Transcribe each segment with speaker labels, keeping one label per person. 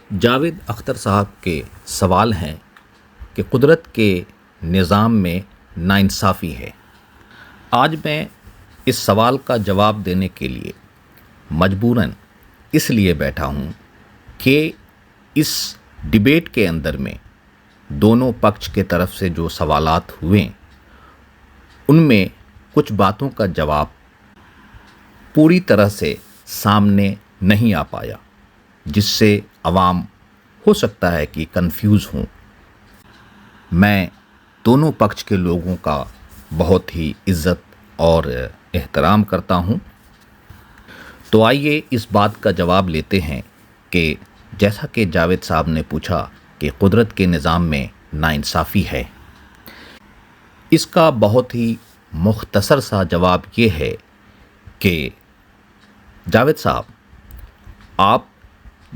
Speaker 1: جاوید اختر صاحب کے سوال ہیں کہ قدرت کے نظام میں ناانصافی ہے۔ آج میں اس سوال کا جواب دینے کے لیے مجبوراً اس لیے بیٹھا ہوں کہ اس ڈیبیٹ کے اندر میں دونوں پکش کے طرف سے جو سوالات ہوئے ان میں کچھ باتوں کا جواب پوری طرح سے سامنے نہیں آ پایا، جس سے عوام ہو سکتا ہے کہ کنفیوز ہوں۔ میں دونوں پکش کے لوگوں کا بہت ہی عزت اور احترام کرتا ہوں، تو آئیے اس بات کا جواب لیتے ہیں کہ جیسا کہ جاوید صاحب نے پوچھا کہ قدرت کے نظام میں ناانصافی ہے، اس کا بہت ہی مختصر سا جواب یہ ہے کہ جاوید صاحب، آپ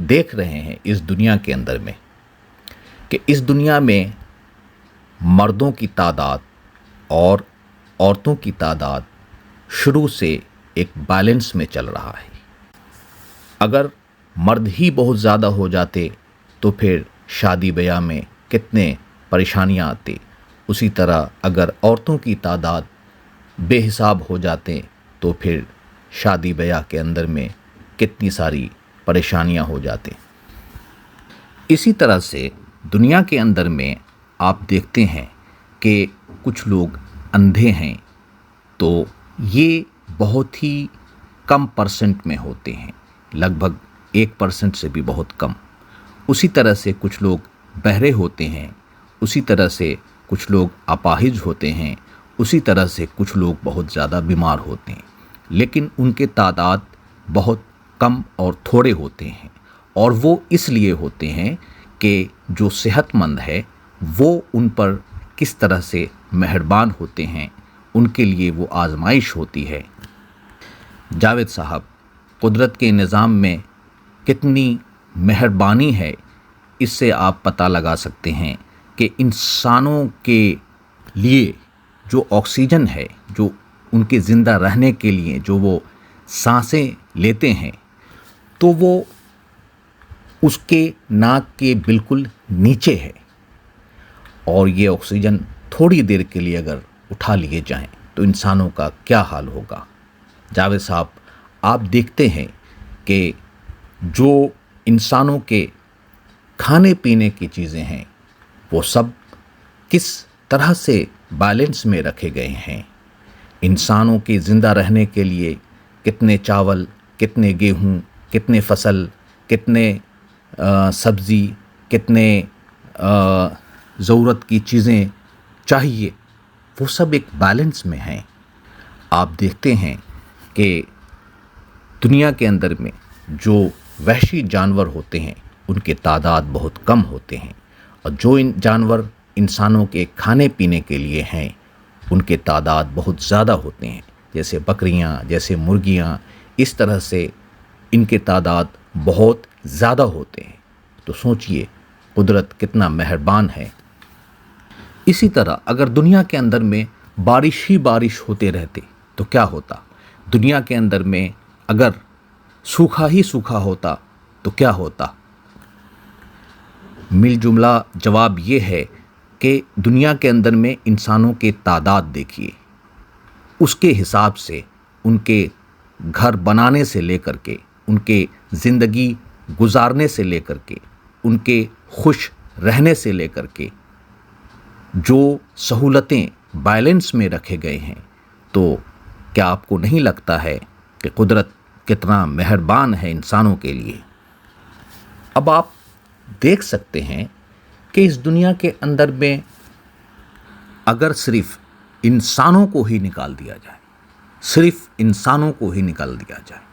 Speaker 1: دیکھ رہے ہیں اس دنیا کے اندر میں کہ اس دنیا میں مردوں کی تعداد اور عورتوں کی تعداد شروع سے ایک بیلنس میں چل رہا ہے۔ اگر مرد ہی بہت زیادہ ہو جاتے تو پھر شادی بیاہ میں کتنے پریشانیاں آتی، اسی طرح اگر عورتوں کی تعداد بے حساب ہو جاتے تو پھر شادی بیاہ کے اندر میں کتنی ساری پریشانیاں ہو جاتے۔ اسی طرح سے دنیا کے اندر میں آپ دیکھتے ہیں کہ کچھ لوگ اندھے ہیں تو یہ بہت ہی کم پرسنٹ میں ہوتے ہیں، لگ بھگ 1% سے بھی بہت کم۔ اسی طرح سے کچھ لوگ بہرے ہوتے ہیں، اسی طرح سے کچھ لوگ اپاہج ہوتے ہیں، اسی طرح سے کچھ لوگ بہت زیادہ بیمار ہوتے ہیں، لیکن ان کے تعداد بہت کم اور تھوڑے ہوتے ہیں، اور وہ اس لیے ہوتے ہیں کہ جو صحت مند ہے وہ ان پر کس طرح سے مہربان ہوتے ہیں، ان کے لیے وہ آزمائش ہوتی ہے۔ جاوید صاحب، قدرت کے نظام میں کتنی مہربانی ہے اس سے آپ پتہ لگا سکتے ہیں کہ انسانوں کے لیے جو آکسیجن ہے، جو ان کے زندہ رہنے کے لیے جو وہ سانسیں لیتے ہیں، تو وہ اس کے ناک کے بالکل نیچے ہے، اور یہ آکسیجن تھوڑی دیر کے لیے اگر اٹھا لیے جائیں تو انسانوں کا کیا حال ہوگا۔ جاوید صاحب، آپ دیکھتے ہیں کہ جو انسانوں کے کھانے پینے کی چیزیں ہیں وہ سب کس طرح سے بیلنس میں رکھے گئے ہیں۔ انسانوں کے زندہ رہنے کے لیے کتنے چاول، کتنے گیہوں، کتنے فصل، کتنے سبزی، کتنے ضرورت کی چیزیں چاہیے، وہ سب ایک بیلنس میں ہیں۔ آپ دیکھتے ہیں کہ دنیا کے اندر میں جو وحشی جانور ہوتے ہیں ان کے تعداد بہت کم ہوتے ہیں، اور جو جانور انسانوں کے کھانے پینے کے لیے ہیں ان کے تعداد بہت زیادہ ہوتے ہیں، جیسے بکریاں، جیسے مرغیاں، اس طرح سے ان کے تعداد بہت زیادہ ہوتے ہیں۔ تو سوچئے قدرت کتنا مہربان ہے۔ اسی طرح اگر دنیا کے اندر میں بارش ہی بارش ہوتے رہتے تو کیا ہوتا؟ دنیا کے اندر میں اگر سوکھا ہی سوکھا ہوتا تو کیا ہوتا؟ مل جملہ جواب یہ ہے کہ دنیا کے اندر میں انسانوں کے تعداد دیکھیے، اس کے حساب سے ان کے گھر بنانے سے لے کر کے، ان کے زندگی گزارنے سے لے کر کے، ان کے خوش رہنے سے لے کر کے جو سہولتیں بیلنس میں رکھے گئے ہیں، تو کیا آپ کو نہیں لگتا ہے کہ قدرت کتنا مہربان ہے انسانوں کے لیے؟ اب آپ دیکھ سکتے ہیں کہ اس دنیا کے اندر میں اگر صرف انسانوں کو ہی نکال دیا جائے، صرف انسانوں کو ہی نکال دیا جائے،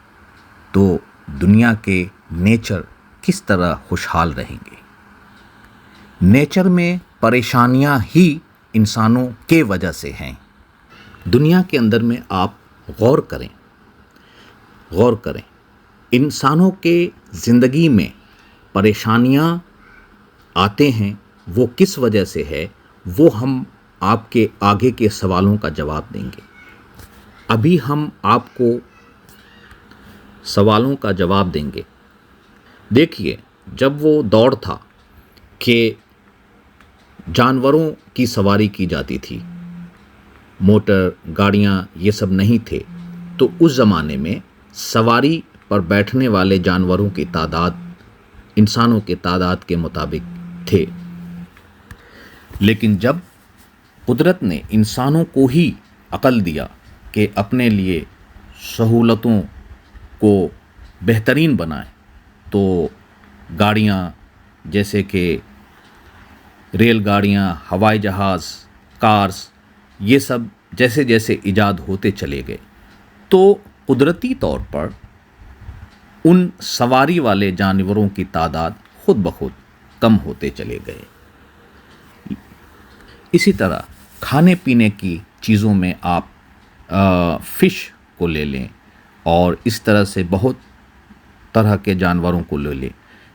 Speaker 1: تو دنیا کے نیچر کس طرح خوشحال رہیں گے؟ نیچر میں پریشانیاں ہی انسانوں کے وجہ سے ہیں۔ دنیا کے اندر میں آپ غور کریں، انسانوں کے زندگی میں پریشانیاں آتے ہیں، وہ کس وجہ سے ہے، وہ ہم آپ کے آگے کے سوالوں کا جواب دیں گے۔ ابھی ہم آپ کو سوالوں کا جواب دیں گے۔ دیکھیے، جب وہ دور تھا کہ جانوروں کی سواری کی جاتی تھی، موٹر گاڑیاں یہ سب نہیں تھے، تو اس زمانے میں سواری پر بیٹھنے والے جانوروں کی تعداد انسانوں کے تعداد کے مطابق تھے۔ لیکن جب قدرت نے انسانوں کو ہی عقل دیا کہ اپنے لیے سہولتوں کو بہترین بنائیں، تو گاڑیاں جیسے کہ ریل گاڑیاں، ہوائی جہاز، کارز، یہ سب جیسے جیسے ایجاد ہوتے چلے گئے، تو قدرتی طور پر ان سواری والے جانوروں کی تعداد خود بخود کم ہوتے چلے گئے۔ اسی طرح کھانے پینے کی چیزوں میں آپ فش کو لے لیں، اور اس طرح سے بہت طرح کے جانوروں کو لے لیں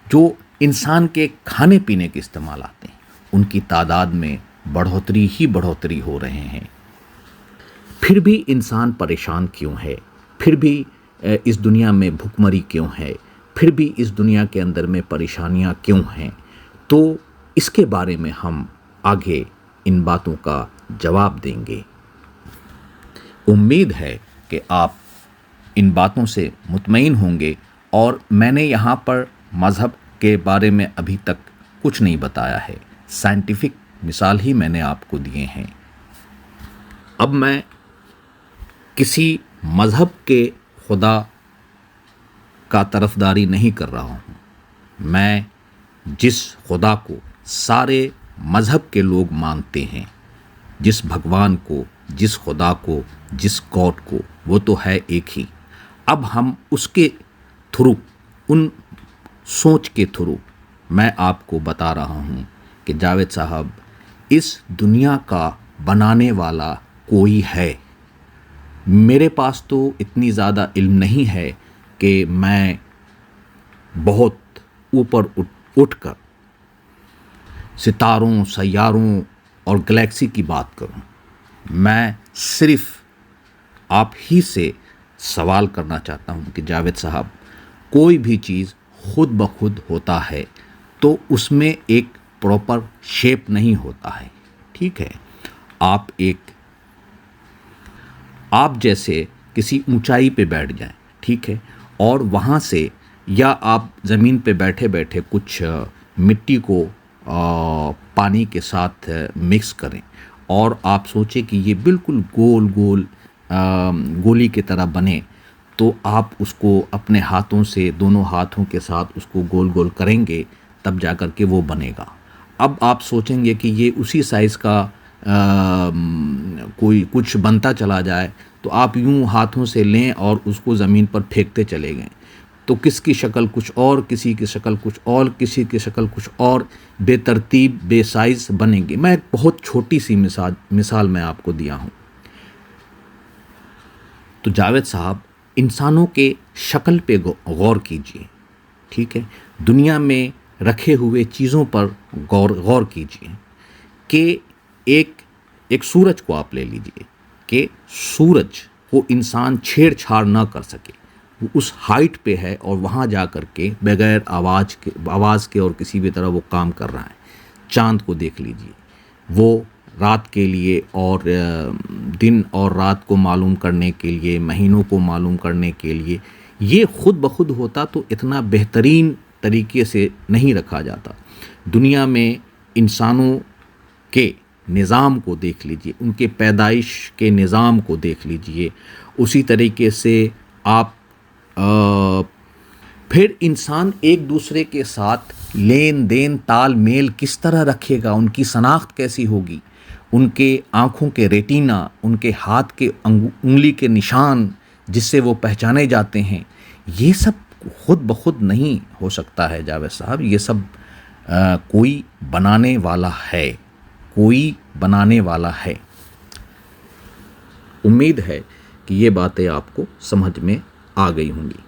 Speaker 1: جو انسان کے کھانے پینے کے استعمال آتے ہیں، ان کی تعداد میں بڑھوتری ہی بڑھوتری ہو رہے ہیں۔ پھر بھی انسان پریشان کیوں ہے؟ پھر بھی اس دنیا میں بھوک مری کیوں ہے؟ پھر بھی اس دنیا کے اندر میں پریشانیاں کیوں ہیں؟ تو اس کے بارے میں ہم آگے ان باتوں کا جواب دیں گے۔ امید ہے کہ آپ ان باتوں سے مطمئن ہوں گے، اور میں نے یہاں پر مذہب کے بارے میں ابھی تک کچھ نہیں بتایا ہے، سائنٹیفک مثال ہی میں نے آپ کو دیے ہیں۔ اب میں کسی مذہب کے خدا کا طرفداری نہیں کر رہا ہوں، میں جس خدا کو سارے مذہب کے لوگ مانتے ہیں، جس بھگوان کو، جس خدا کو، جس گاڈ کو، وہ تو ہے ایک ہی۔ اب ہم اس کے تھرو، ان سوچ کے تھرو میں آپ کو بتا رہا ہوں کہ جاوید صاحب، اس دنیا کا بنانے والا کوئی ہے۔ میرے پاس تو اتنی زیادہ علم نہیں ہے کہ میں بہت اوپر اٹھ کر ستاروں، سیاروں اور گلیکسی کی بات کروں۔ میں صرف آپ ہی سے سوال کرنا چاہتا ہوں کہ جاوید صاحب، کوئی بھی چیز خود بخود ہوتا ہے تو اس میں ایک پراپر شیپ نہیں ہوتا ہے، ٹھیک ہے؟ آپ جیسے کسی اونچائی پہ بیٹھ جائیں، ٹھیک ہے، اور وہاں سے، یا آپ زمین پہ بیٹھے بیٹھے کچھ مٹی کو پانی کے ساتھ مکس کریں، اور آپ سوچیں کہ یہ بالکل گول گول گولی کی طرح بنے، تو آپ اس کو اپنے ہاتھوں سے، دونوں ہاتھوں کے ساتھ اس کو گول گول کریں گے، تب جا کر کے وہ بنے گا۔ اب آپ سوچیں گے کہ یہ اسی سائز کا کوئی کچھ بنتا چلا جائے، تو آپ یوں ہاتھوں سے لیں اور اس کو زمین پر پھینکتے چلے گئے، تو کس کی شکل کچھ اور، کسی کی شکل کچھ اور، کسی کی شکل کچھ اور، بے ترتیب، بے سائز بنے گی۔ میں ایک بہت چھوٹی سی مثال میں آپ کو دیا ہوں۔ تو جاوید صاحب، انسانوں کے شکل پہ غور کیجئے، ٹھیک ہے؟ دنیا میں رکھے ہوئے چیزوں پر غور کیجئے کہ ایک سورج کو آپ لے لیجئے، کہ سورج کو انسان چھیڑ چھاڑ نہ کر سکے، وہ اس ہائٹ پہ ہے، اور وہاں جا کر کے بغیر آواز کے اور کسی بھی طرح وہ کام کر رہا ہے۔ چاند کو دیکھ لیجئے، وہ رات کے لیے اور دن اور رات کو معلوم کرنے کے لیے، مہینوں کو معلوم کرنے کے لیے، یہ خود بخود ہوتا تو اتنا بہترین طریقے سے نہیں رکھا جاتا۔ دنیا میں انسانوں کے نظام کو دیکھ لیجئے، ان کے پیدائش کے نظام کو دیکھ لیجئے، اسی طریقے سے آپ پھر انسان ایک دوسرے کے ساتھ لین دین، تال میل کس طرح رکھے گا، ان کی شناخت کیسی ہوگی، ان کے آنکھوں کے ریٹینا، ان کے ہاتھ کے انگلی کے نشان جس سے وہ پہچانے جاتے ہیں، یہ سب خود بخود نہیں ہو سکتا ہے جاوید صاحب، یہ سب کوئی بنانے والا ہے، کوئی بنانے والا ہے۔ امید ہے کہ یہ باتیں آپ کو سمجھ میں آ گئی ہوں گی۔